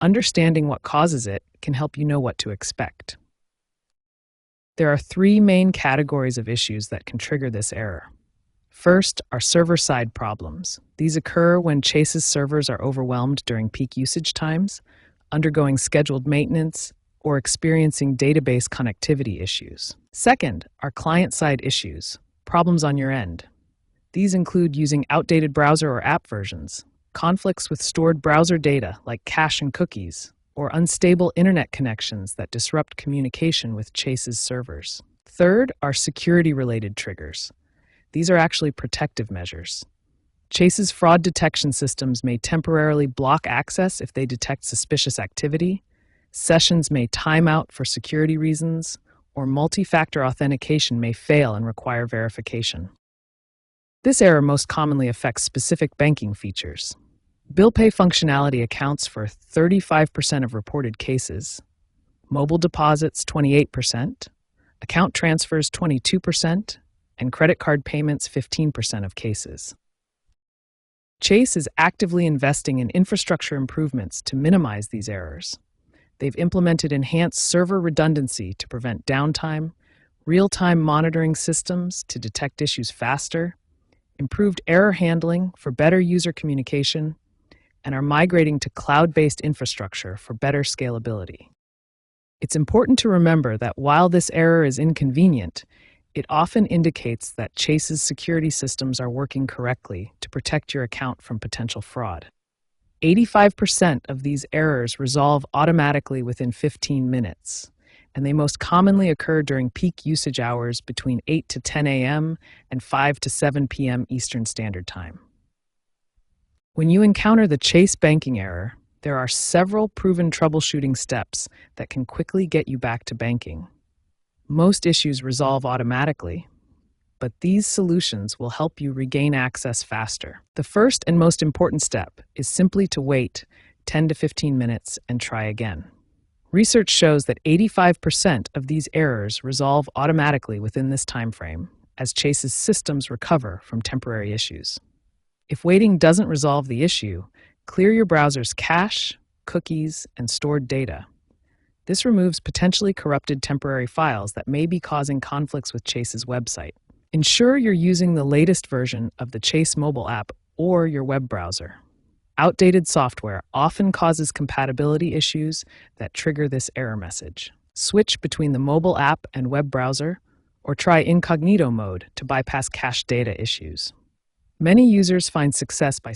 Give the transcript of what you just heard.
Understanding what causes it can help you know what to expect. There are three main categories of issues that can trigger this error. First are server-side problems. These occur when Chase's servers are overwhelmed during peak usage times, undergoing scheduled maintenance, or experiencing database connectivity issues. Second are client-side issues, problems on your end. These include using outdated browser or app versions, conflicts with stored browser data like cache and cookies, or unstable internet connections that disrupt communication with Chase's servers. Third are security-related triggers. These are actually protective measures. Chase's fraud detection systems may temporarily block access if they detect suspicious activity, sessions may time out for security reasons, or multi-factor authentication may fail and require verification. This error most commonly affects specific banking features. Bill pay functionality accounts for 35% of reported cases, mobile deposits 28%, account transfers 22%, and credit card payments 15% of cases. Chase is actively investing in infrastructure improvements to minimize these errors. They've implemented enhanced server redundancy to prevent downtime, real-time monitoring systems to detect issues faster, improved error handling for better user communication, and are migrating to cloud-based infrastructure for better scalability. It's important to remember that while this error is inconvenient, it often indicates that Chase's security systems are working correctly to protect your account from potential fraud. 85% of these errors resolve automatically within 15 minutes, and they most commonly occur during peak usage hours between 8 to 10 a.m. and 5 to 7 p.m. Eastern Standard Time. When you encounter the Chase banking error, there are several proven troubleshooting steps that can quickly get you back to banking. Most issues resolve automatically, but these solutions will help you regain access faster. The first and most important step is simply to wait 10 to 15 minutes and try again. Research shows that 85% of these errors resolve automatically within this time frame, as Chase's systems recover from temporary issues. If waiting doesn't resolve the issue, clear your browser's cache, cookies, and stored data. This removes potentially corrupted temporary files that may be causing conflicts with Chase's website. Ensure you're using the latest version of the Chase mobile app or your web browser. Outdated software often causes compatibility issues that trigger this error message. Switch between the mobile app and web browser, or try incognito mode to bypass cache data issues. Many users find success by